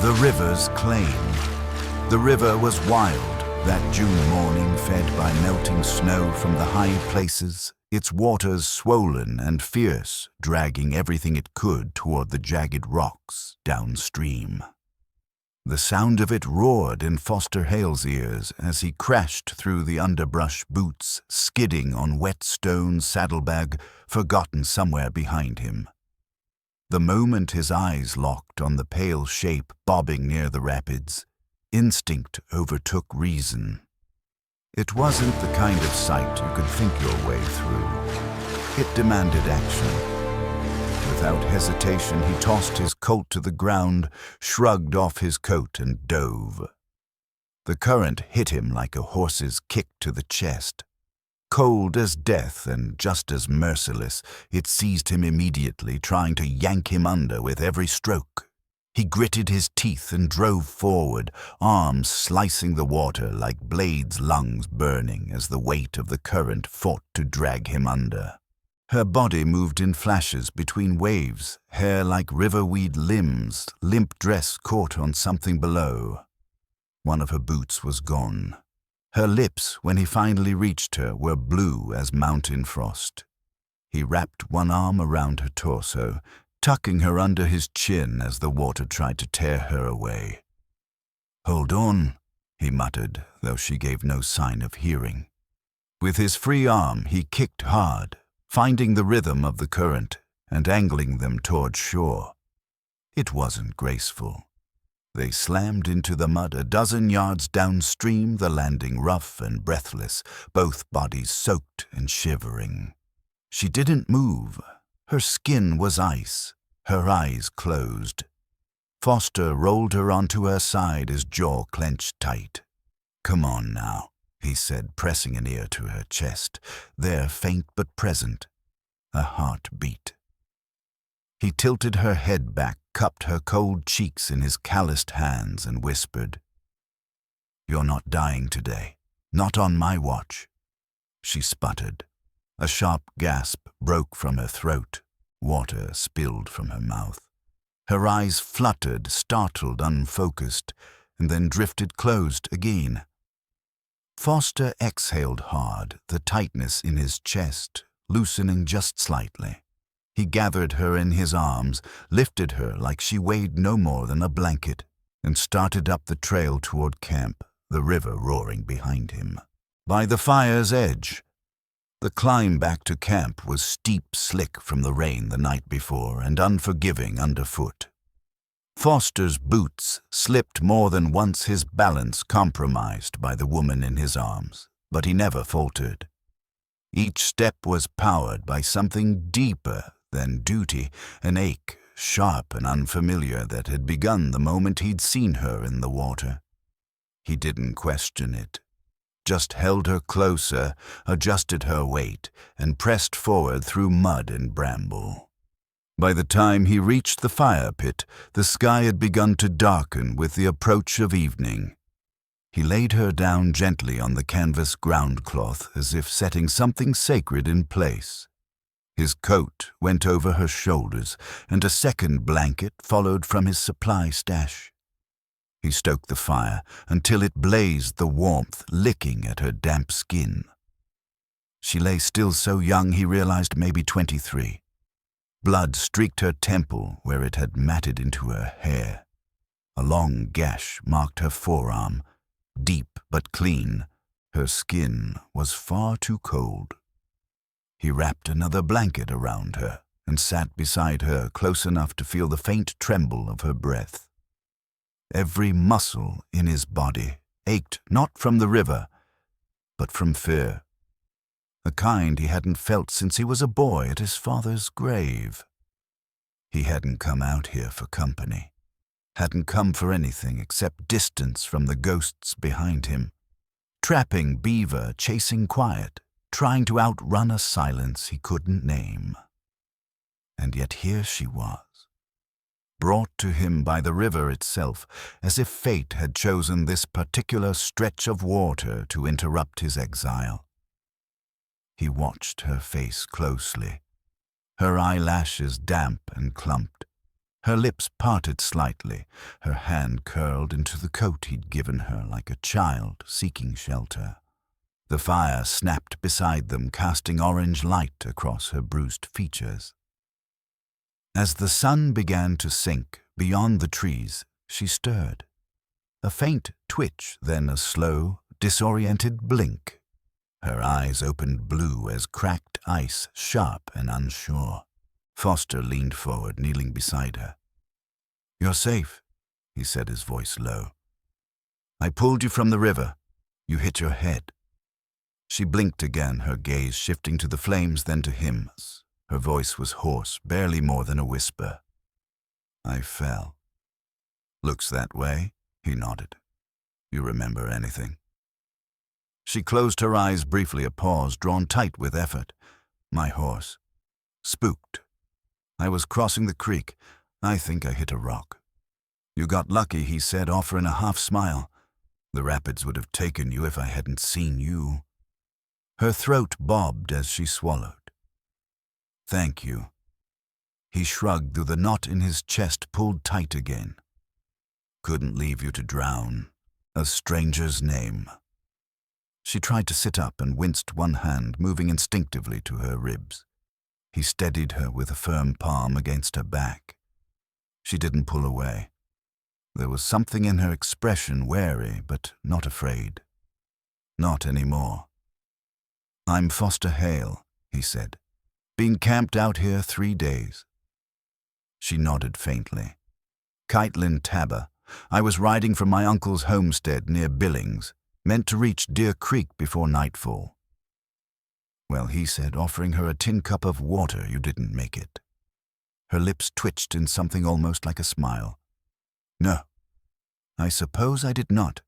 The river's claim. The river was wild, that June morning, fed by melting snow from the high places, its waters swollen and fierce, dragging everything it could toward the jagged rocks downstream. The sound of it roared in Foster Hale's ears as he crashed through the underbrush, boots skidding on wet stone saddlebag forgotten somewhere behind him. The moment his eyes locked on the pale shape bobbing near the rapids, instinct overtook reason. It wasn't the kind of sight you could think your way through. It demanded action. Without hesitation, he tossed his colt to the ground, shrugged off his coat, and dove. The current hit him like a horse's kick to the chest. Cold as death and just as merciless, it seized him immediately, trying to yank him under with every stroke. He gritted his teeth and drove forward, arms slicing the water like blades, lungs burning as the weight of the current fought to drag him under. Her body moved in flashes between waves, hair like riverweed limbs, limp dress caught on something below. One of her boots was gone. Her lips, when he finally reached her, were blue as mountain frost. He wrapped one arm around her torso, tucking her under his chin as the water tried to tear her away. "Hold on," he muttered, though she gave no sign of hearing. With his free arm, he kicked hard, finding the rhythm of the current and angling them toward shore. It wasn't graceful. They slammed into the mud a dozen yards downstream, the landing rough and breathless, both bodies soaked and shivering. She didn't move. Her skin was ice, her eyes closed. Foster rolled her onto her side, his jaw clenched tight. "Come on now," he said, pressing an ear to her chest, there faint but present. A heart beat. He tilted her head back, cupped her cold cheeks in his calloused hands, and whispered, "You're not dying today. Not on my watch." She sputtered. A sharp gasp broke from her throat. Water spilled from her mouth. Her eyes fluttered, startled, unfocused, and then drifted closed again. Foster exhaled hard, the tightness in his chest loosening just slightly. He gathered her in his arms, lifted her like she weighed no more than a blanket, and started up the trail toward camp, the river roaring behind him. By the fire's edge, the climb back to camp was steep, slick from the rain the night before and unforgiving underfoot. Foster's boots slipped more than once, his balance compromised by the woman in his arms, but he never faltered. Each step was powered by something deeper than duty, an ache, sharp and unfamiliar, that had begun the moment he'd seen her in the water. He didn't question it, just held her closer, adjusted her weight, and pressed forward through mud and bramble. By the time he reached the fire pit, the sky had begun to darken with the approach of evening. He laid her down gently on the canvas groundcloth, as if setting something sacred in place. His coat went over her shoulders, and a second blanket followed from his supply stash. He stoked the fire until it blazed, the warmth licking at her damp skin. She lay still, so young he realized maybe 23. Blood streaked her temple where it had matted into her hair. A long gash marked her forearm, deep but clean. Her skin was far too cold. He wrapped another blanket around her and sat beside her, close enough to feel the faint tremble of her breath. Every muscle in his body ached, not from the river, but from fear. A kind he hadn't felt since he was a boy at his father's grave. He hadn't come out here for company, hadn't come for anything except distance from the ghosts behind him. Trapping beaver, chasing quiet, trying to outrun a silence he couldn't name. And yet here she was, brought to him by the river itself, as if fate had chosen this particular stretch of water to interrupt his exile. He watched her face closely, her eyelashes damp and clumped, Her lips parted slightly, her hand curled into the coat he'd given her like a child seeking shelter. The fire snapped beside them, casting orange light across her bruised features. As the sun began to sink beyond the trees, she stirred. A faint twitch, then a slow, disoriented blink. Her eyes opened blue as cracked ice, sharp and unsure. Foster leaned forward, kneeling beside her. "You're safe," he said, his voice low. "I pulled you from the river. You hit your head." She blinked again, her gaze shifting to the flames, then to him. Her voice was hoarse, barely more than a whisper. "I fell." "Looks that way," he nodded. "You remember anything?" She closed her eyes briefly, a pause drawn tight with effort. "My horse. Spooked. I was crossing the creek. I think I hit a rock." "You got lucky," he said, offering a half smile. "The rapids would have taken you if I hadn't seen you." Her throat bobbed as she swallowed. "Thank you." He shrugged, though the knot in his chest pulled tight again. "Couldn't leave you to drown. A stranger's name." She tried to sit up and winced, one hand moving instinctively to her ribs. He steadied her with a firm palm against her back. She didn't pull away. There was something in her expression, wary but not afraid. Not anymore. "I'm Foster Hale," he said. "Been camped out here 3 days." She nodded faintly. "Kaitlin Tabber. I was riding from my uncle's homestead near Billings, meant to reach Deer Creek before nightfall." "Well," he said, offering her a tin cup of water, "you didn't make it." Her lips twitched in something almost like a smile. "No, I suppose I did not."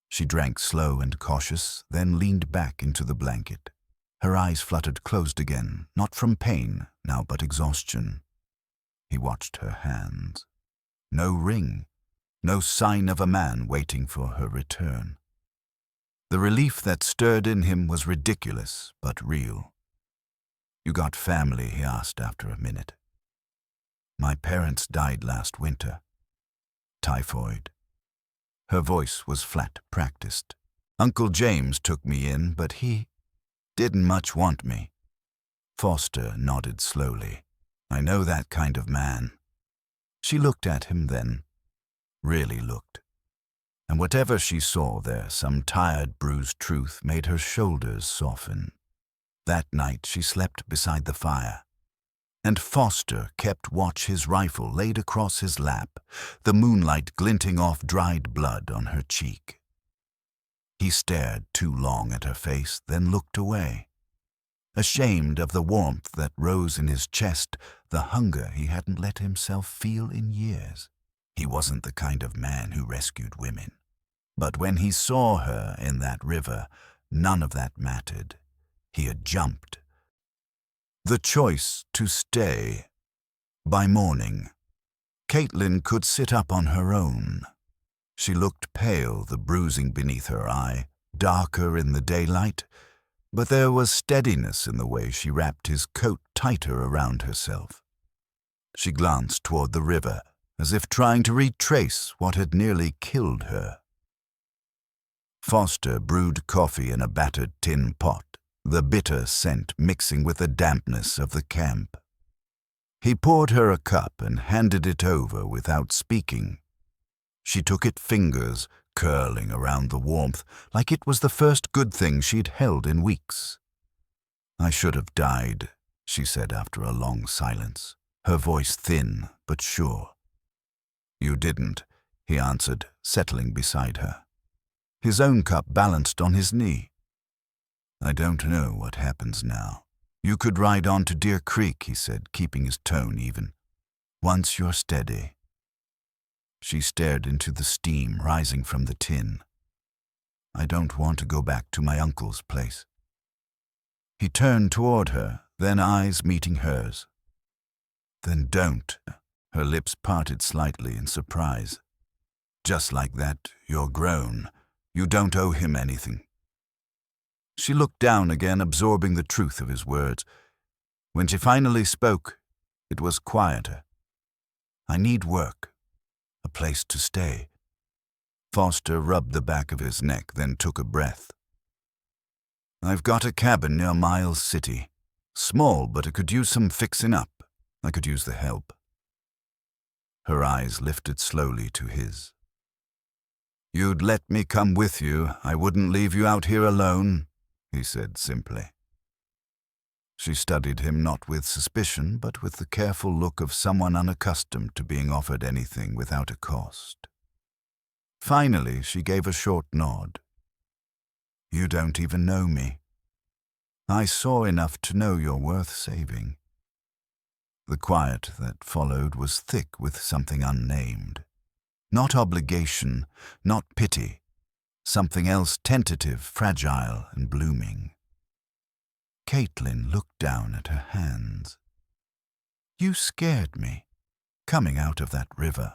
She drank slow and cautious, then leaned back into the blanket. Her eyes fluttered closed again, not from pain now but exhaustion. He watched her hands. No ring, no sign of a man waiting for her return. The relief that stirred in him was ridiculous but real. "You got family?" he asked after a minute. "My parents died last winter. Typhoid." Her voice was flat, practiced. "Uncle James took me in, but he didn't much want me." Foster nodded slowly. "I know that kind of man." She looked at him then, really looked. And whatever she saw there, some tired, bruised truth, made her shoulders soften. That night she slept beside the fire. And Foster kept watch, his rifle laid across his lap, the moonlight glinting off dried blood on her cheek. He stared too long at her face, then looked away. Ashamed of the warmth that rose in his chest, the hunger he hadn't let himself feel in years. He wasn't the kind of man who rescued women. But when he saw her in that river, none of that mattered. He had jumped. The choice to stay. By morning, Kaitlin could sit up on her own. She looked pale, the bruising beneath her eye, darker in the daylight, but there was steadiness in the way she wrapped his coat tighter around herself. She glanced toward the river, as if trying to retrace what had nearly killed her. Foster brewed coffee in a battered tin pot, the bitter scent mixing with the dampness of the camp. He poured her a cup and handed it over without speaking. She took it, fingers curling around the warmth, like it was the first good thing she'd held in weeks. "I should have died," she said after a long silence, her voice thin but sure. "You didn't," he answered, settling beside her. His own cup balanced on his knee. "I don't know what happens now. You could ride on to Deer Creek," he said, keeping his tone even. "Once you're steady." She stared into the steam rising from the tin. "I don't want to go back to my uncle's place." He turned toward her, then eyes meeting hers. "Then don't." Her lips parted slightly in surprise. "Just like that, you're grown. You don't owe him anything." She looked down again, absorbing the truth of his words. When she finally spoke, it was quieter. I need work, a place to stay. Foster rubbed the back of his neck, then took a breath. I've got a cabin near Miles City. Small, but it could use some fixing up. I could use the help. Her eyes lifted slowly to his. You'd let me come with you. I wouldn't leave you out here alone, he said simply. She studied him not with suspicion, but with the careful look of someone unaccustomed to being offered anything without a cost. Finally, she gave a short nod. You don't even know me. I saw enough to know you're worth saving. The quiet that followed was thick with something unnamed. Not obligation, not pity. Something else tentative, fragile, and blooming. Kaitlin looked down at her hands. You scared me, coming out of that river.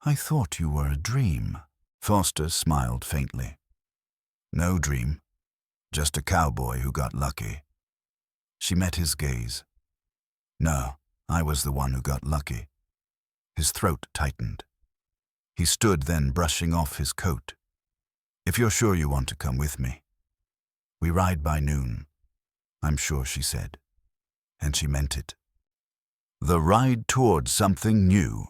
I thought you were a dream. Foster smiled faintly. No dream, just a cowboy who got lucky. She met his gaze. No, I was the one who got lucky. His throat tightened. He stood then, brushing off his coat. If you're sure you want to come with me. We ride by noon. I'm sure, she said. And she meant it. The ride towards something new.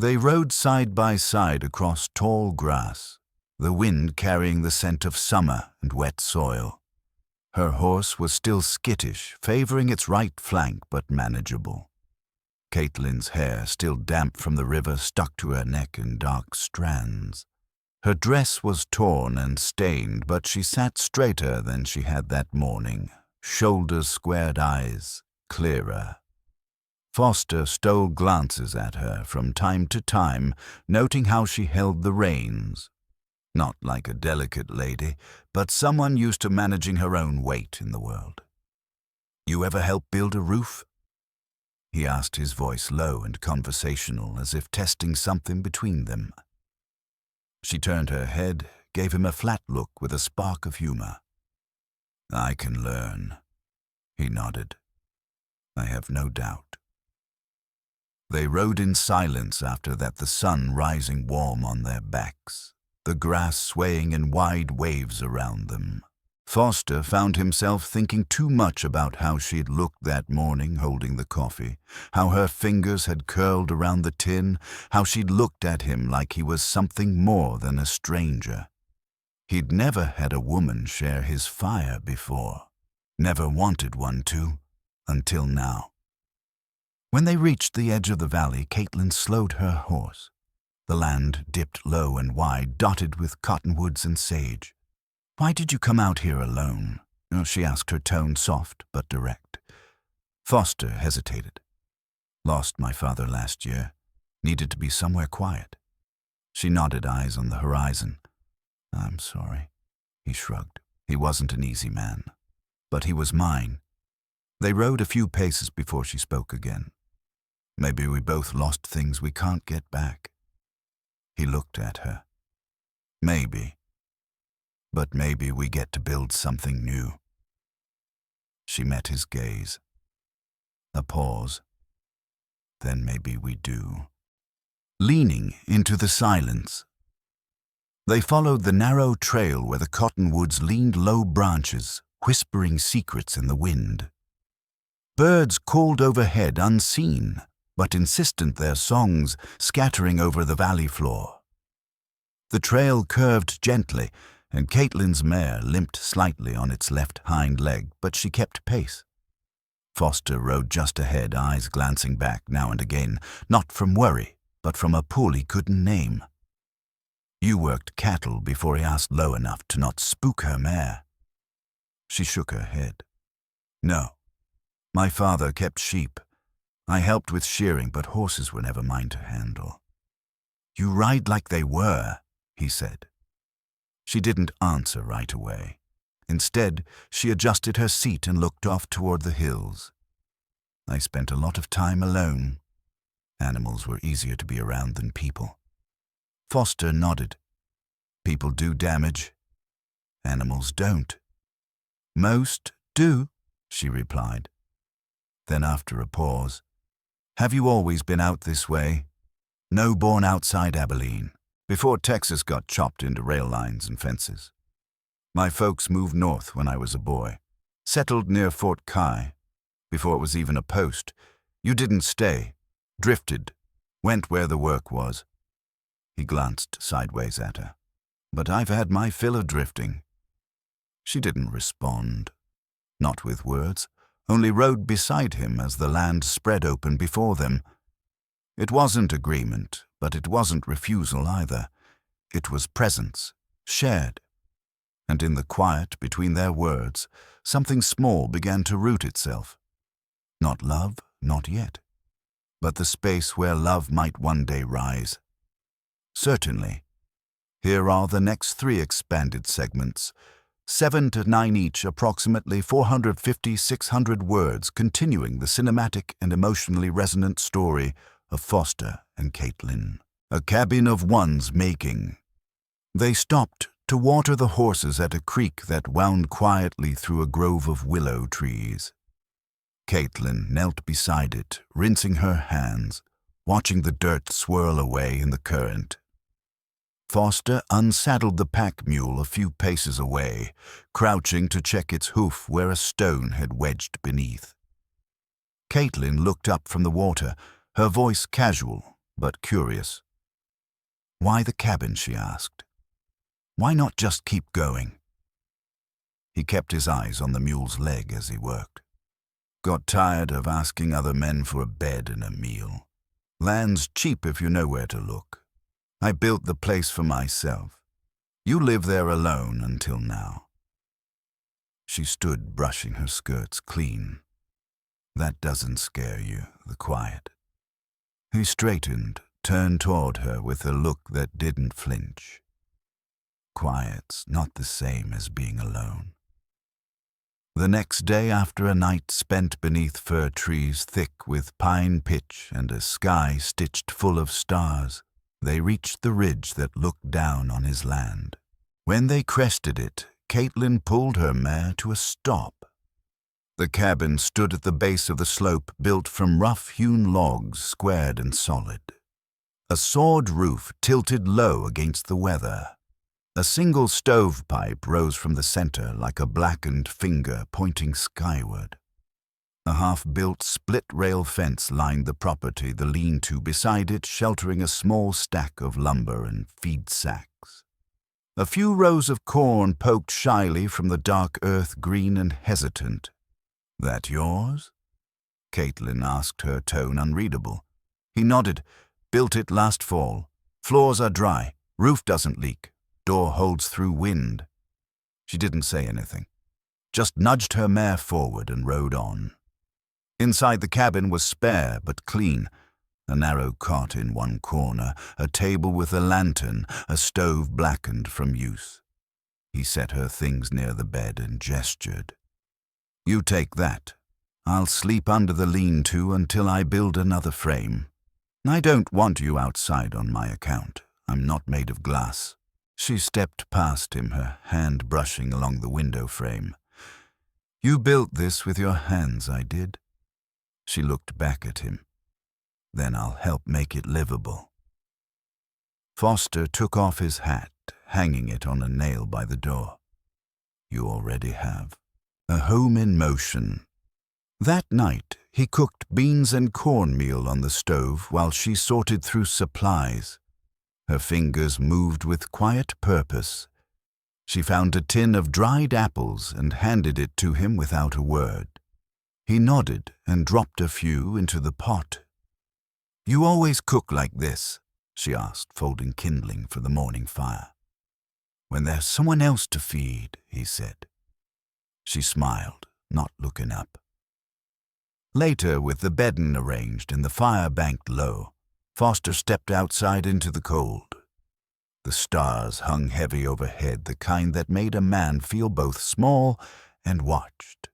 They rode side by side across tall grass, the wind carrying the scent of summer and wet soil. Her horse was still skittish, favoring its right flank but manageable. Kaitlin's hair, still damp from the river, stuck to her neck in dark strands. Her dress was torn and stained, but she sat straighter than she had that morning, shoulders squared, eyes clearer. Foster stole glances at her from time to time, noting how she held the reins. Not like a delicate lady, but someone used to managing her own weight in the world. You ever help build a roof? He asked, his voice low and conversational, as if testing something between them. She turned her head, gave him a flat look with a spark of humor. I can learn, he nodded. I have no doubt. They rode in silence after that, the sun rising warm on their backs, the grass swaying in wide waves around them. Foster found himself thinking too much about how she'd looked that morning holding the coffee, how her fingers had curled around the tin, how she'd looked at him like he was something more than a stranger. He'd never had a woman share his fire before, never wanted one to, until now. When they reached the edge of the valley, Kaitlin slowed her horse. The land dipped low and wide, dotted with cottonwoods and sage. Why did you come out here alone? She asked, her tone soft but direct. Foster hesitated. Lost my father last year. Needed to be somewhere quiet. She nodded, eyes on the horizon. I'm sorry. He shrugged. He wasn't an easy man. But he was mine. They rode a few paces before she spoke again. Maybe we both lost things we can't get back. He looked at her. Maybe. But maybe we get to build something new. She met his gaze. A pause. Then maybe we do. Leaning into the silence, they followed the narrow trail where the cottonwoods leaned low branches, whispering secrets in the wind. Birds called overhead unseen, but insistent, their songs scattering over the valley floor. The trail curved gently, and Kaitlin's mare limped slightly on its left hind leg, but she kept pace. Foster rode just ahead, eyes glancing back now and again, not from worry, but from a pull he couldn't name. You worked cattle before, he asked, low enough to not spook her mare. She shook her head. No. My father kept sheep. I helped with shearing, but horses were never mine to handle. You ride like they were, he said. She didn't answer right away. Instead, she adjusted her seat and looked off toward the hills. I spent a lot of time alone. Animals were easier to be around than people. Foster nodded. People do damage. Animals don't. Most do, she replied. Then after a pause, Have you always been out this way? No, born outside Abilene, before Texas got chopped into rail lines and fences. My folks moved north when I was a boy, settled near Fort Kai, before it was even a post. You didn't stay, drifted, went where the work was. He glanced sideways at her. But I've had my fill of drifting. She didn't respond, not with words, only rode beside him as the land spread open before them. It wasn't agreement, but it wasn't refusal either. It was presence, shared. And in the quiet between their words, something small began to root itself. Not love, not yet, but the space where love might one day rise. Certainly. Here are the next 3 expanded segments, 7 to 9 each, approximately 450-600 words, continuing the cinematic and emotionally resonant story of Foster and Kaitlin. A cabin of one's making. They stopped to water the horses at a creek that wound quietly through a grove of willow trees. Kaitlin knelt beside it, rinsing her hands, watching the dirt swirl away in the current. Foster unsaddled the pack mule a few paces away, crouching to check its hoof where a stone had wedged beneath. Kaitlin looked up from the water, her voice casual but curious. "Why the cabin?" she asked. "Why not just keep going?" He kept his eyes on the mule's leg as he worked. "Got tired of asking other men for a bed and a meal. Land's cheap if you know where to look. I built the place for myself. You live there alone until now." She stood brushing her skirts clean. "That doesn't scare you, the quiet." He straightened, turned toward her with a look that didn't flinch. Quiet's not the same as being alone. The next day, after a night spent beneath fir trees thick with pine pitch and a sky stitched full of stars, they reached the ridge that looked down on his land. When they crested it, Kaitlin pulled her mare to a stop. The cabin stood at the base of the slope, built from rough-hewn logs, squared and solid. A sawed roof tilted low against the weather. A single stovepipe rose from the center like a blackened finger pointing skyward. A half-built split-rail fence lined the property, the lean-to beside it sheltering a small stack of lumber and feed sacks. A few rows of corn poked shyly from the dark earth, green and hesitant. "That yours?" Kaitlin asked, her tone unreadable. He nodded. "Built it last fall. Floors are dry. Roof doesn't leak. Door holds through wind." She didn't say anything, just nudged her mare forward and rode on. Inside the cabin was spare but clean. A narrow cot in one corner, a table with a lantern, a stove blackened from use. He set her things near the bed and gestured. "You take that. I'll sleep under the lean-to until I build another frame. I don't want you outside on my account. I'm not made of glass." She stepped past him, her hand brushing along the window frame. "You built this with your hands, I did." She looked back at him. "Then I'll help make it livable." Foster took off his hat, hanging it on a nail by the door. "You already have. A home in motion." That night, he cooked beans and cornmeal on the stove while she sorted through supplies. Her fingers moved with quiet purpose. She found a tin of dried apples and handed it to him without a word. He nodded and dropped a few into the pot. "You always cook like this?" she asked, folding kindling for the morning fire. "When there's someone else to feed," he said. She smiled, not looking up. Later, with the bedding arranged and the fire banked low, Foster stepped outside into the cold. The stars hung heavy overhead, the kind that made a man feel both small and watched.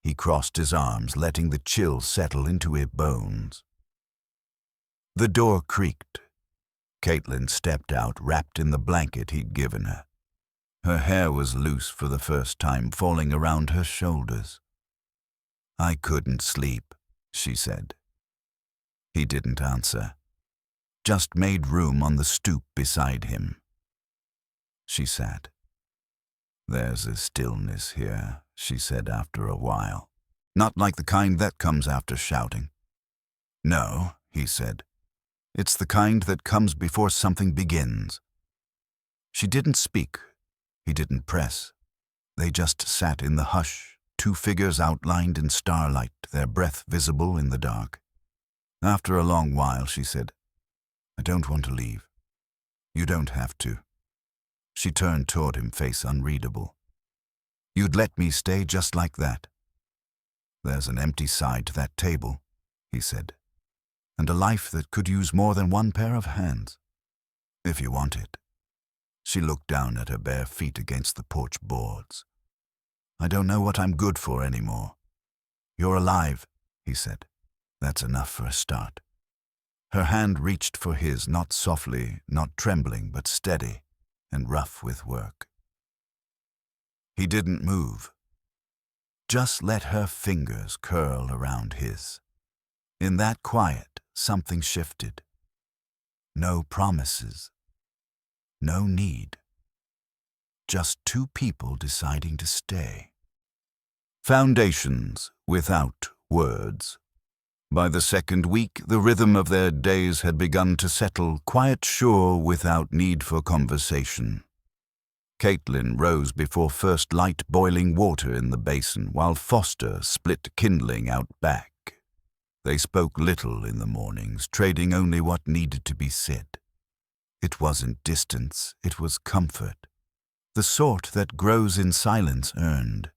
He crossed his arms, letting the chill settle into his bones. The door creaked. Kaitlin stepped out, wrapped in the blanket he'd given her. Her hair was loose for the first time, falling around her shoulders. "I couldn't sleep," she said. He didn't answer, just made room on the stoop beside him. She sat. "There's a stillness here," she said after a while. "Not like the kind that comes after shouting." "No," he said. "It's the kind that comes before something begins." She didn't speak. He didn't press. They just sat in the hush, two figures outlined in starlight, their breath visible in the dark. After a long while, she said, "I don't want to leave." "You don't have to." She turned toward him, face unreadable. "You'd let me stay just like that?" "There's an empty side to that table," he said, "and a life that could use more than one pair of hands. If you want it." She looked down at her bare feet against the porch boards. "I don't know what I'm good for anymore." "You're alive," he said. "That's enough for a start." Her hand reached for his, not softly, not trembling, but steady and rough with work. He didn't move. Just let her fingers curl around his. In that quiet, something shifted. No promises. No need. Just two people deciding to stay. Foundations without words. By the second week, the rhythm of their days had begun to settle, quiet, sure, without need for conversation. Kaitlin rose before first light boiling water in the basin, while Foster split kindling out back. They spoke little in the mornings, trading only what needed to be said. It wasn't distance, it was comfort, the sort that grows in silence earned.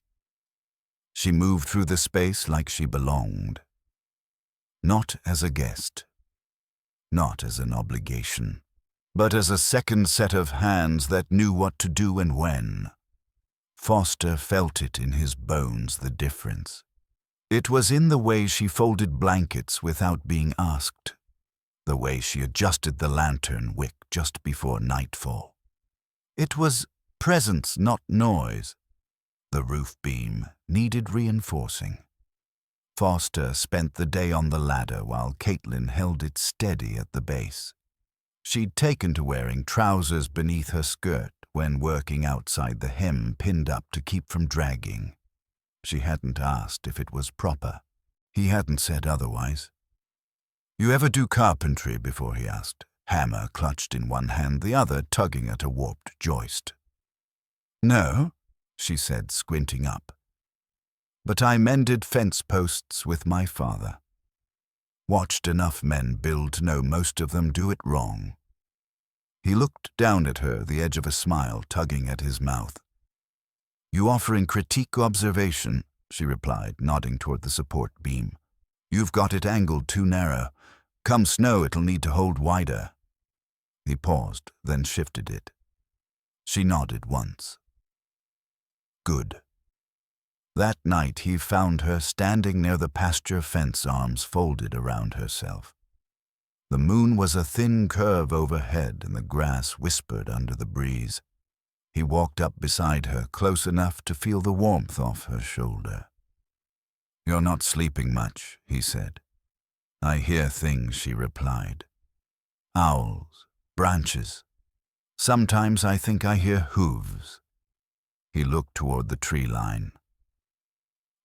She moved through the space like she belonged. Not as a guest, not as an obligation, but as a second set of hands that knew what to do and when. Foster felt it in his bones, the difference. It was in the way she folded blankets without being asked, the way she adjusted the lantern wick just before nightfall. It was presence, not noise. The roof beam needed reinforcing. Foster spent the day on the ladder while Kaitlin held it steady at the base. She'd taken to wearing trousers beneath her skirt when working outside, the hem pinned up to keep from dragging. She hadn't asked if it was proper. He hadn't said otherwise. "You ever do carpentry before?" he asked, hammer clutched in one hand, the other tugging at a warped joist. "No," she said, squinting up. "But I mended fence posts with my father. Watched enough men build to know most of them do it wrong." He looked down at her, the edge of a smile tugging at his mouth. "You offering critique observation?" she replied, nodding toward the support beam. "You've got it angled too narrow. Come snow, it'll need to hold wider." He paused, then shifted it. She nodded once. Good. That night he found her standing near the pasture fence, arms folded around herself. The moon was a thin curve overhead and the grass whispered under the breeze. He walked up beside her, close enough to feel the warmth off her shoulder. "You're not sleeping much," he said. "I hear things," she replied. "Owls, branches. Sometimes I think I hear hooves." He looked toward the tree line.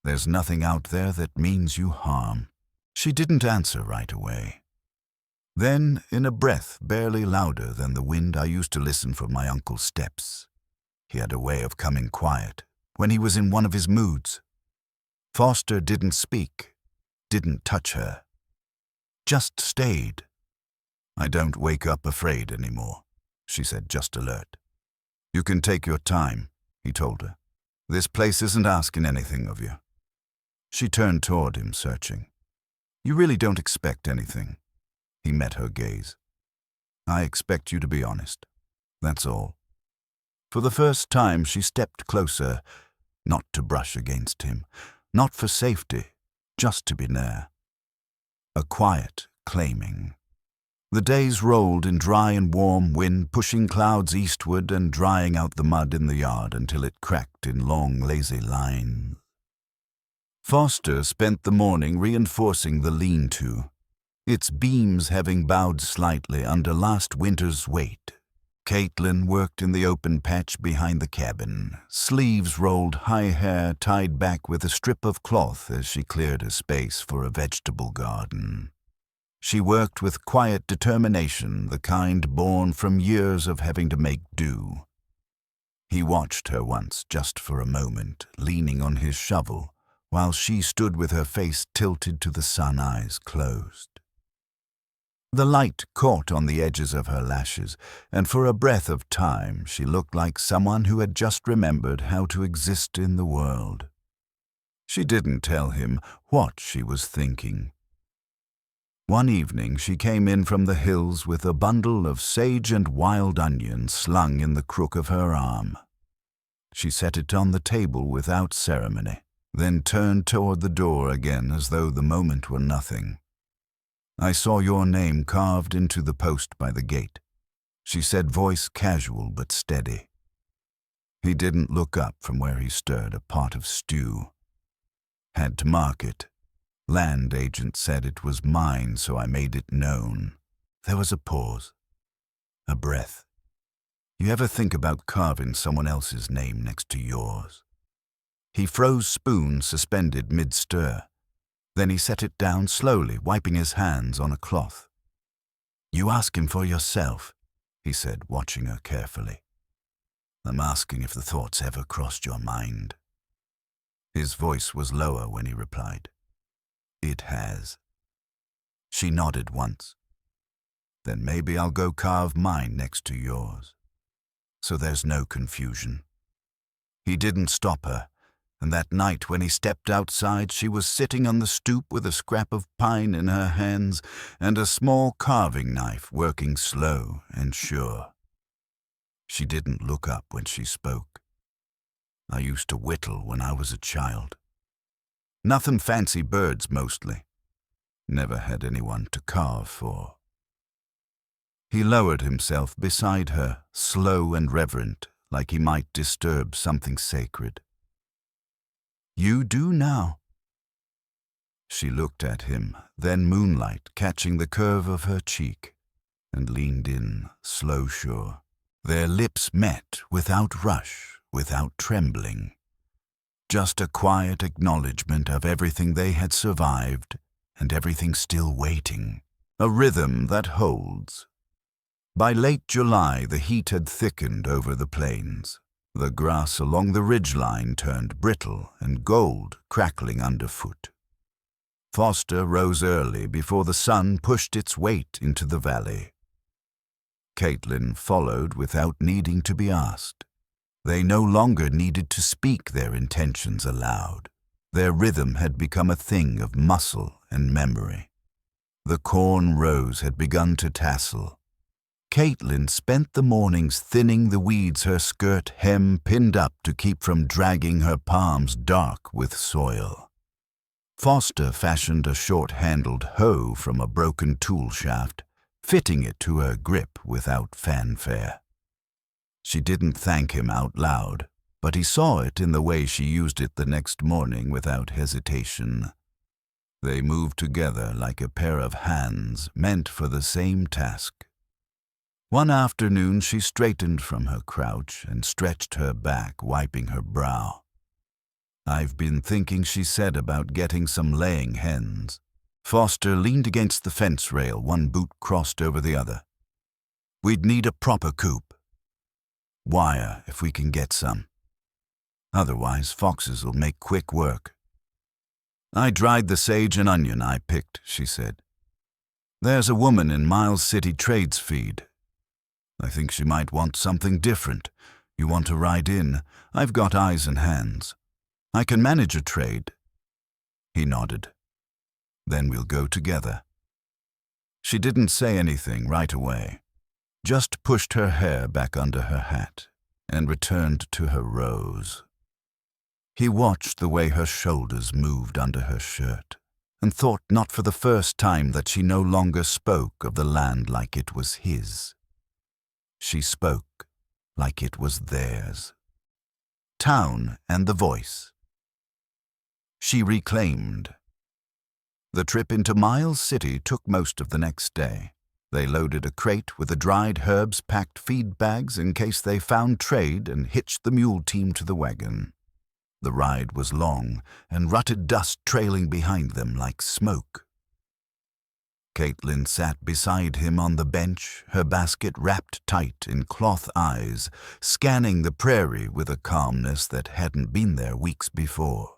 "There's nothing out there that means you harm." She didn't answer right away. Then, in a breath barely louder than the wind, "I used to listen for my uncle's steps. He had a way of coming quiet, when he was in one of his moods." Foster didn't speak, didn't touch her. Just stayed. "I don't wake up afraid anymore," she said, just alert. "You can take your time," he told her. "This place isn't asking anything of you." She turned toward him, searching. "You really don't expect anything." He met her gaze. "I expect you to be honest. That's all." For the first time she stepped closer, not to brush against him, not for safety, just to be near. A quiet claiming. The days rolled in dry and warm wind, pushing clouds eastward and drying out the mud in the yard until it cracked in long, lazy lines. Foster spent the morning reinforcing the lean-to. its beams having bowed slightly under last winter's weight. Kaitlin worked in the open patch behind the cabin, sleeves rolled, high hair tied back with a strip of cloth as she cleared a space for a vegetable garden. She worked with quiet determination, the kind born from years of having to make do. He watched her once, just for a moment, leaning on his shovel, while she stood with her face tilted to the sun, eyes closed. The light caught on the edges of her lashes, and for a breath of time she looked like someone who had just remembered how to exist in the world. She didn't tell him what she was thinking. One evening she came in from the hills with a bundle of sage and wild onions slung in the crook of her arm. She set it on the table without ceremony, then turned toward the door again as though the moment were nothing. "I saw your name carved into the post by the gate," she said, voice casual but steady. He didn't look up from where he stirred a pot of stew. "Had to mark it. Land agent said it was mine, so I made it known." There was a pause, a breath. "You ever think about carving someone else's name next to yours?" He froze spoon suspended mid-stir. Then he set it down slowly, wiping his hands on a cloth. "You ask him for yourself," he said, watching her carefully. "I'm asking if the thoughts ever crossed your mind." His voice was lower when he replied, "It has." She nodded once. "Then maybe I'll go carve mine next to yours, so there's no confusion." He didn't stop her, and that night when he stepped outside she was sitting on the stoop with a scrap of pine in her hands and a small carving knife, working slow and sure. She didn't look up when she spoke. "I used to whittle when I was a child. Nothing fancy, birds mostly. Never had anyone to carve for." He lowered himself beside her, slow and reverent, like he might disturb something sacred. "You do now." She looked at him, then moonlight catching the curve of her cheek, and leaned in, slow sure. Their lips met without rush, without trembling. Just a quiet acknowledgement of everything they had survived and everything still waiting. A rhythm that holds. By late July, the heat had thickened over the plains. The grass along the ridgeline turned brittle and gold, crackling underfoot. Foster rose early before the sun pushed its weight into the valley. Kaitlin followed without needing to be asked. They no longer needed to speak their intentions aloud. Their rhythm had become a thing of muscle and memory. The corn rows had begun to tassel. Kaitlin spent the mornings thinning the weeds her skirt hem pinned up to keep from dragging her palms dark with soil. Foster fashioned a short-handled hoe from a broken tool shaft, fitting it to her grip without fanfare. She didn't thank him out loud, but he saw it in the way she used it the next morning without hesitation. They moved together like a pair of hands meant for the same task. One afternoon she straightened from her crouch and stretched her back, wiping her brow. "I've been thinking," she said, "about getting some laying hens." Foster leaned against the fence rail, one boot crossed over the other. "We'd need a proper coop. Wire, if we can get some. Otherwise, foxes will make quick work." "I dried the sage and onion I picked," she said. "There's a woman in Miles City Trades feed. I think she might want something different. You want to ride in? I've got eyes and hands. I can manage a trade." He nodded. "Then we'll go together." She didn't say anything right away, just pushed her hair back under her hat and returned to her rows. He watched the way her shoulders moved under her shirt and thought not for the first time that she no longer spoke of the land like it was his. She spoke like it was theirs. Town and the voice. She reclaimed. The trip into Miles City took most of the next day. They loaded a crate with the dried herbs, packed feed bags in case they found trade, and hitched the mule team to the wagon. The ride was long, and rutted dust trailing behind them like smoke. Kaitlin sat beside him on the bench, her basket wrapped tight in cloth eyes, scanning the prairie with a calmness that hadn't been there weeks before.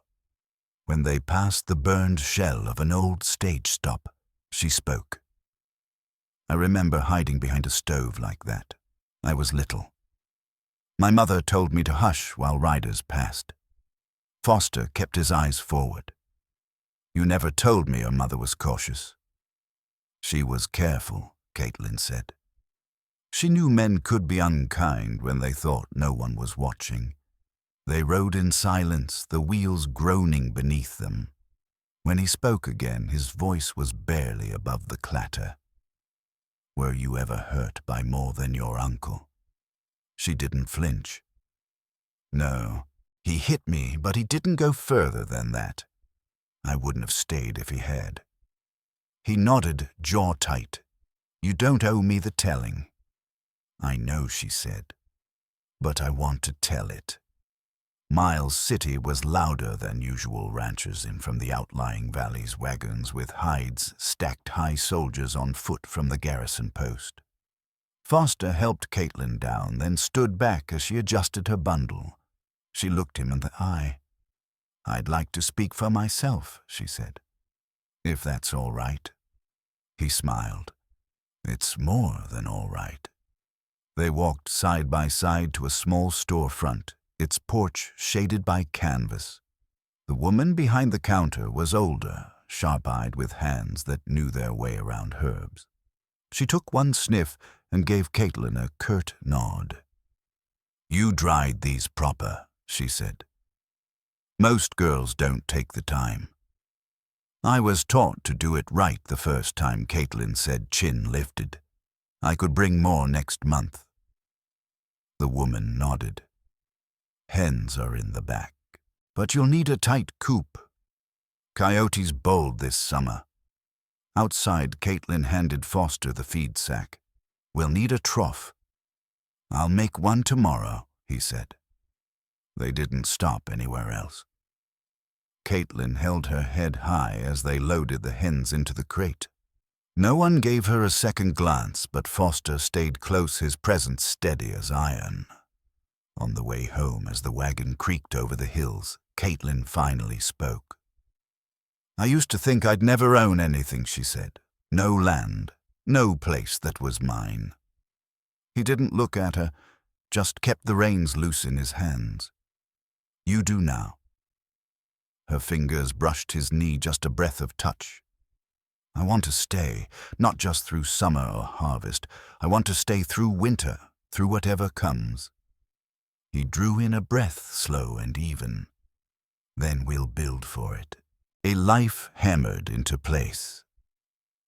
When they passed the burned shell of an old stage stop, she spoke. I remember hiding behind a stove like that. I was little. My mother told me to hush while riders passed. Foster kept his eyes forward. You never told me your mother was cautious. She was careful, Kaitlin said. She knew men could be unkind when they thought no one was watching. They rode in silence, the wheels groaning beneath them. When he spoke again, his voice was barely above the clatter. Were you ever hurt by more than your uncle? She didn't flinch. No, he hit me, but he didn't go further than that. I wouldn't have stayed if he had. He nodded, jaw tight. You don't owe me the telling. I know, she said, but I want to tell it. Miles City was louder than usual. Ranchers in from the outlying valleys, wagons with hides stacked, high soldiers on foot from the garrison post. Foster helped Kaitlin down, then stood back as she adjusted her bundle. She looked him in the eye. I'd like to speak for myself, she said. If that's all right. He smiled. It's more than all right. They walked side by side to a small storefront, its porch shaded by canvas. The woman behind the counter was older, sharp-eyed with hands that knew their way around herbs. She took one sniff and gave Kaitlin a curt nod. You dried these proper, she said. Most girls don't take the time. I was taught to do it right the first time, Kaitlin said, chin lifted. I could bring more next month. The woman nodded. Hens are in the back, but you'll need a tight coop. Coyotes bowled this summer. Outside, Kaitlin handed Foster the feed sack. We'll need a trough. I'll make one tomorrow, he said. They didn't stop anywhere else. Kaitlin held her head high as they loaded the hens into the crate. No one gave her a second glance, but Foster stayed close, his presence steady as iron. On the way home, as the wagon creaked over the hills, Kaitlin finally spoke. I used to think I'd never own anything, she said. No land, no place that was mine. He didn't look at her, just kept the reins loose in his hands. You do now. Her fingers brushed his knee, just a breath of touch. I want to stay, not just through summer or harvest. I want to stay through winter, through whatever comes. He drew in a breath, slow and even. Then we'll build for it. A life hammered into place.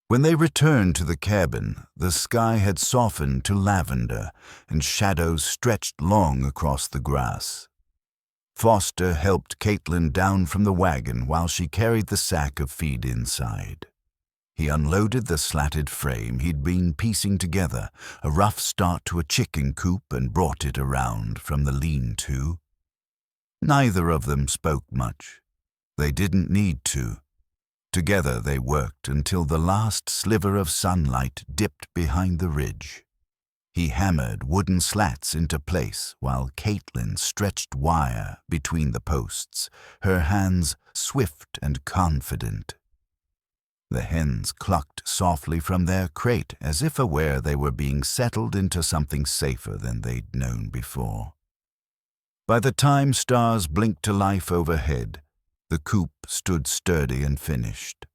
When they returned to the cabin, the sky had softened to lavender, and shadows stretched long across the grass. Foster helped Kaitlin down from the wagon while she carried the sack of feed inside. He unloaded the slatted frame he'd been piecing together, a rough start to a chicken coop, and brought it around from the lean-to. Neither of them spoke much. They didn't need to. Together they worked until the last sliver of sunlight dipped behind the ridge. He hammered wooden slats into place while Kaitlin stretched wire between the posts, her hands swift and confident. The hens clucked softly from their crate, as if aware they were being settled into something safer than they'd known before. By the time stars blinked to life overhead, the coop stood sturdy and finished.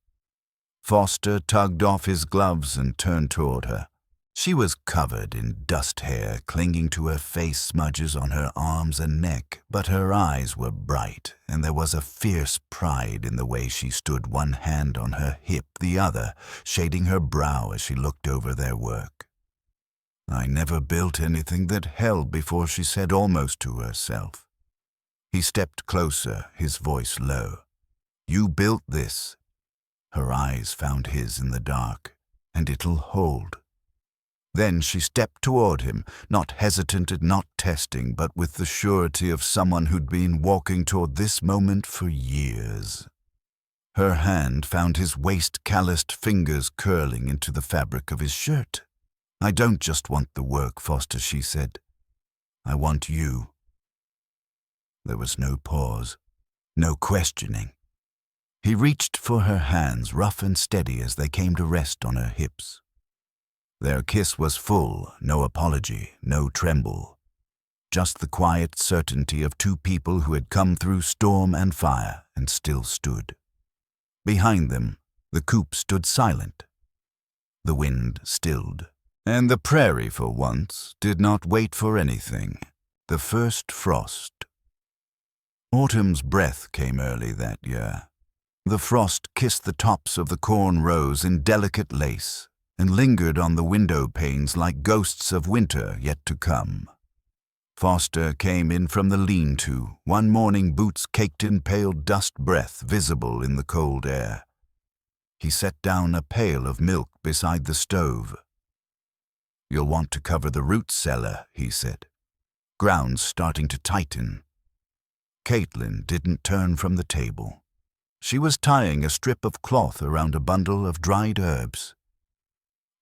Foster tugged off his gloves and turned toward her. She was covered in dust hair clinging to her face, smudges on her arms and neck, but her eyes were bright, and there was a fierce pride in the way she stood, one hand on her hip, the other shading her brow as she looked over their work. I never built anything that held before, she said, almost to herself. He stepped closer, his voice low. You built this. Her eyes found his in the dark. "And it'll hold." Then she stepped toward him, not hesitant and not testing, but with the surety of someone who'd been walking toward this moment for years. Her hand found his waist-calloused fingers curling into the fabric of his shirt. "I don't just want the work, Foster," she said. "I want you." There was no pause, no questioning. He reached for her hands, rough and steady as they came to rest on her hips. Their kiss was full, no apology, no tremble. Just the quiet certainty of two people who had come through storm and fire and still stood. Behind them, the coop stood silent. The wind stilled, and the prairie, for once, did not wait for anything. The first frost. Autumn's breath came early that year. The frost kissed the tops of the corn rows in delicate lace and lingered on the window panes like ghosts of winter yet to come. Foster came in from the lean-to, one morning, boots caked in pale dust breath visible in the cold air. He set down a pail of milk beside the stove. "You'll want to cover the root cellar," he said. "Ground's starting to tighten." Kaitlin didn't turn from the table. She was tying a strip of cloth around a bundle of dried herbs.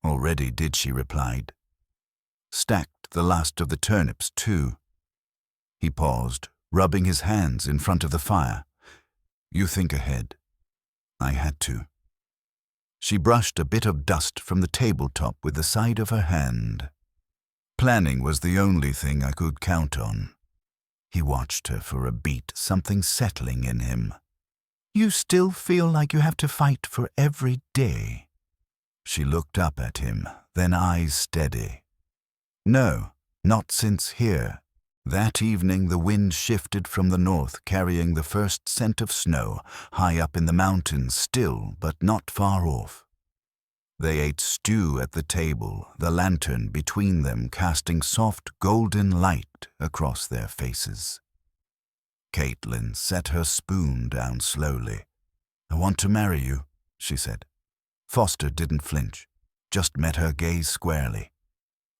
"Already did," she replied. "Stacked the last of the turnips, too." He paused, rubbing his hands in front of the fire. "You think ahead." "I had to." She brushed a bit of dust from the tabletop with the side of her hand. "Planning was the only thing I could count on." He watched her for a beat, something settling in him. "You still feel like you have to fight for every day?" She looked up at him, then eyes steady. "No, not since here." That evening the wind shifted from the north, carrying the first scent of snow, high up in the mountains, still but not far off. They ate stew at the table, the lantern between them casting soft golden light across their faces. Kaitlin set her spoon down slowly. "I want to marry you," she said. Foster didn't flinch, just met her gaze squarely.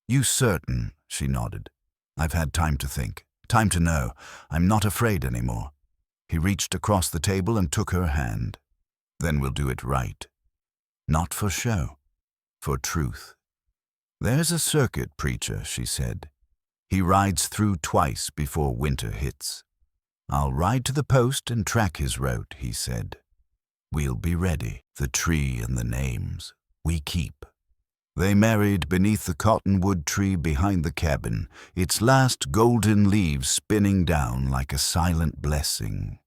"You certain?" She nodded. "I've had time to think, time to know. I'm not afraid anymore." He reached across the table and took her hand. "Then we'll do it right. Not for show, for truth." "There's a circuit preacher," she said. "He rides through twice before winter hits." "I'll ride to the post and track his route," he said. "We'll be ready. The tree and the names we keep." They married beneath the cottonwood tree behind the cabin, its last golden leaves spinning down like a silent blessing.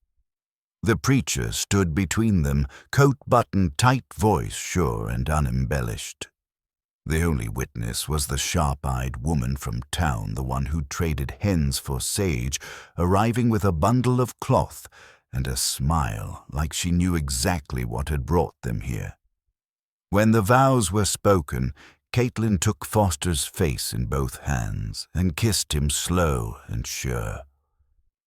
The preacher stood between them, coat buttoned, tight voice sure and unembellished. The only witness was the sharp-eyed woman from town, the one who traded hens for sage, arriving with a bundle of cloth and a smile like she knew exactly what had brought them here. When the vows were spoken, Kaitlin took Foster's face in both hands and kissed him slow and sure.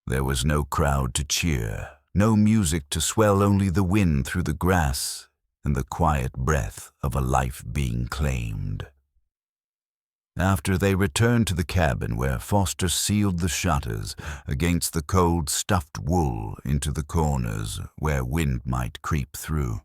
There was no crowd to cheer, no music to swell, only the wind through the grass and the quiet breath of a life being claimed. After they returned to the cabin where Foster sealed the shutters against the cold stuffed wool into the corners where wind might creep through.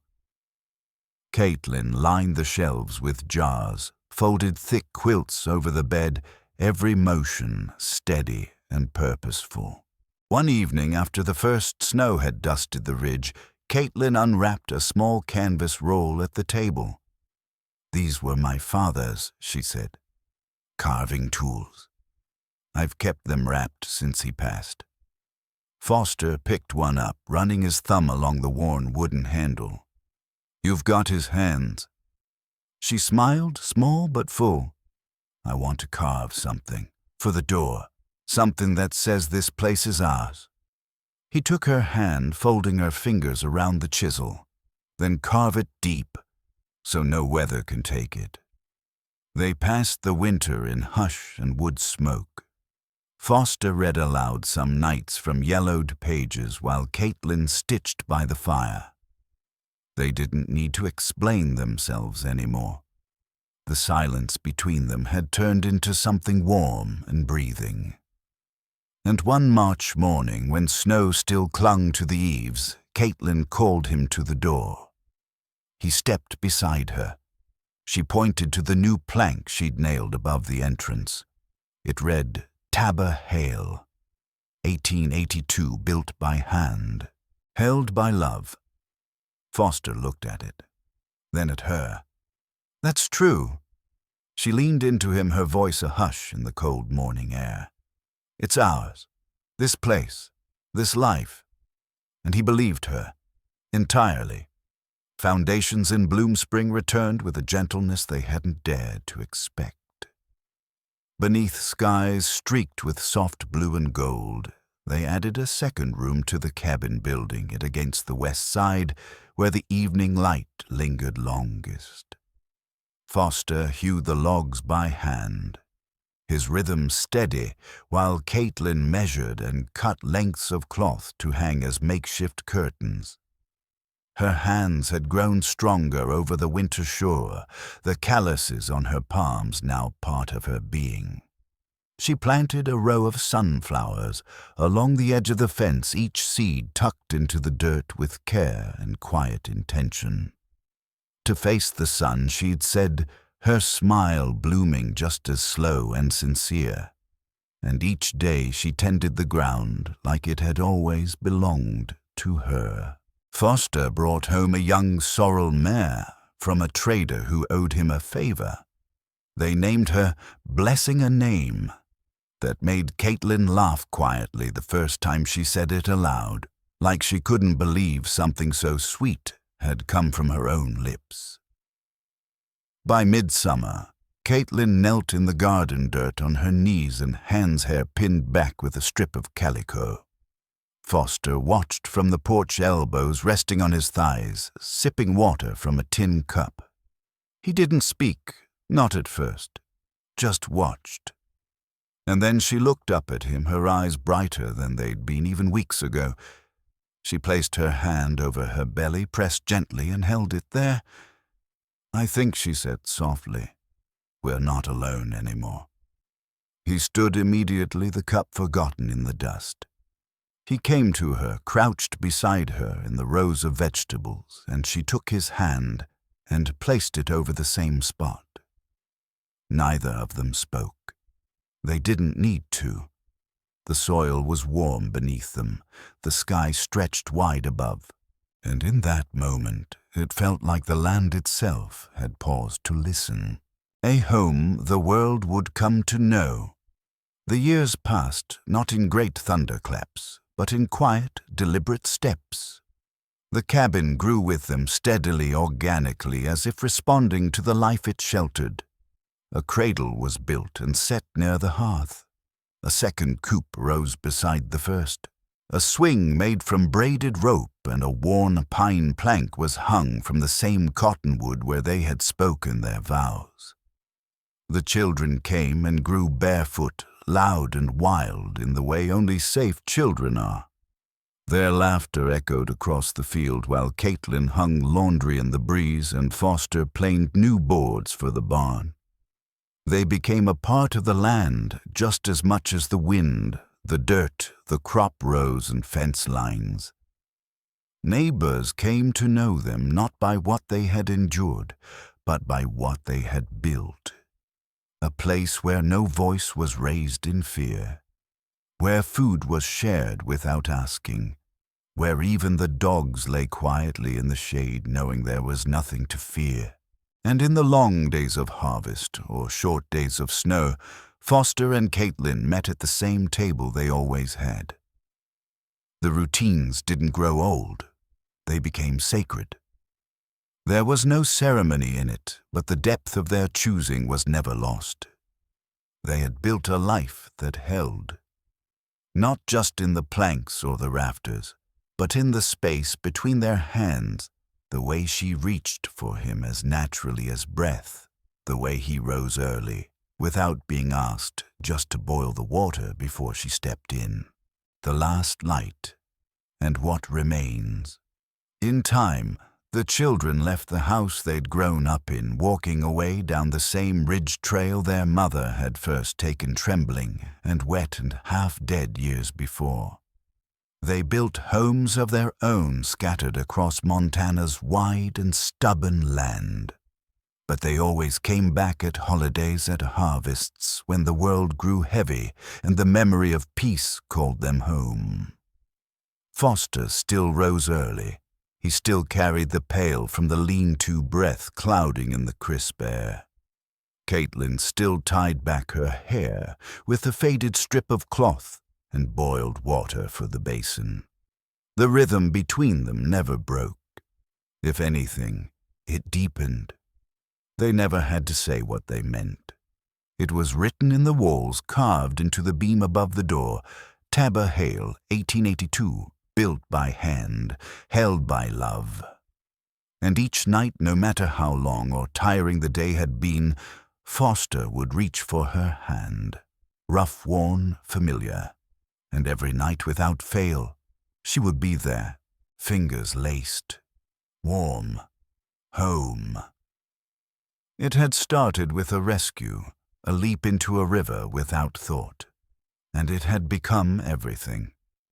Kaitlin lined the shelves with jars, folded thick quilts over the bed, every motion steady and purposeful. One evening after the first snow had dusted the ridge, Kaitlin unwrapped a small canvas roll at the table. "These were my father's," she said. "Carving tools. I've kept them wrapped since he passed." Foster picked one up, running his thumb along the worn wooden handle. "You've got his hands." She smiled, small but full. "I want to carve something for the door, something that says this place is ours." He took her hand, folding her fingers around the chisel. "Then carve it deep, so no weather can take it." They passed the winter in hush and wood smoke. Foster read aloud some nights from yellowed pages while Kaitlin stitched by the fire. They didn't need to explain themselves anymore. The silence between them had turned into something warm and breathing. And one March morning, when snow still clung to the eaves, Kaitlin called him to the door. He stepped beside her. She pointed to the new plank she'd nailed above the entrance. It read, "Tabber Hale, 1882, built by hand, held by love." Foster looked at it, then at her. "That's true." She leaned into him, her voice a hush in the cold morning air. "It's ours, this place, this life." And he believed her, entirely. Foundations in Bloom Spring returned with a gentleness they hadn't dared to expect. Beneath skies streaked with soft blue and gold, they added a second room to the cabin, building it against the west side, where the evening light lingered longest. Foster hewed the logs by hand, his rhythm steady, while Kaitlin measured and cut lengths of cloth to hang as makeshift curtains. Her hands had grown stronger over the winter shore, the calluses on her palms now part of her being. She planted a row of sunflowers along the edge of the fence, each seed tucked into the dirt with care and quiet intention. To face the sun, she'd said, her smile blooming just as slow and sincere. And each day she tended the ground like it had always belonged to her. Foster brought home a young sorrel mare from a trader who owed him a favor. They named her Blessing a Name that made Kaitlin laugh quietly the first time she said it aloud, like she couldn't believe something so sweet had come from her own lips. By midsummer, Kaitlin knelt in the garden dirt on her knees and hands hair pinned back with a strip of calico. Foster watched from the porch elbows resting on his thighs, sipping water from a tin cup. He didn't speak, not at first, just watched. And then she looked up at him, her eyes brighter than they'd been even weeks ago. She placed her hand over her belly, pressed gently, and held it there. "I think," she said softly, "we're not alone anymore." He stood immediately, the cup forgotten in the dust. He came to her, crouched beside her in the rows of vegetables, and she took his hand and placed it over the same spot. Neither of them spoke. They didn't need to. The soil was warm beneath them, the sky stretched wide above, and in that moment it felt like the land itself had paused to listen. A home the world would come to know. The years passed, not in great thunderclaps, but in quiet, deliberate steps. The cabin grew with them steadily, organically, as if responding to the life it sheltered. A cradle was built and set near the hearth. A second coop rose beside the first. A swing made from braided rope and a worn pine plank was hung from the same cottonwood where they had spoken their vows. The children came and grew barefoot, loud and wild in the way only safe children are. Their laughter echoed across the field while Kaitlin hung laundry in the breeze and Foster planed new boards for the barn. They became a part of the land just as much as the wind, the dirt, the crop rows and fence lines. Neighbors came to know them not by what they had endured, but by what they had built. A place where no voice was raised in fear, where food was shared without asking, where even the dogs lay quietly in the shade knowing there was nothing to fear. And in the long days of harvest or short days of snow, Foster and Kaitlin met at the same table they always had. The routines didn't grow old. They became sacred. There was no ceremony in it, but the depth of their choosing was never lost. They had built a life that held, not just in the planks or the rafters, but in the space between their hands, the way she reached for him as naturally as breath, the way he rose early, without being asked, just to boil the water before she stepped in. The last light, and what remains. In time, The children left the house they'd grown up in, walking away down the same ridge trail their mother had first taken trembling and wet and half-dead years before. They built homes of their own scattered across Montana's wide and stubborn land. But they always came back at holidays, at harvests, when the world grew heavy and the memory of peace called them home. Foster still rose early. He still carried the pail from the lean-to breath clouding in the crisp air. Kaitlin still tied back her hair with a faded strip of cloth and boiled water for the basin. The rhythm between them never broke. If anything, it deepened. They never had to say what they meant. It was written in the walls, carved into the beam above the door, Tabber Hale, 1882. Built by hand, held by love. And each night, no matter how long or tiring the day had been, Foster would reach for her hand, rough-worn, familiar. And every night without fail, she would be there, fingers laced, warm, home. It had started with a rescue, a leap into a river without thought, and it had become everything.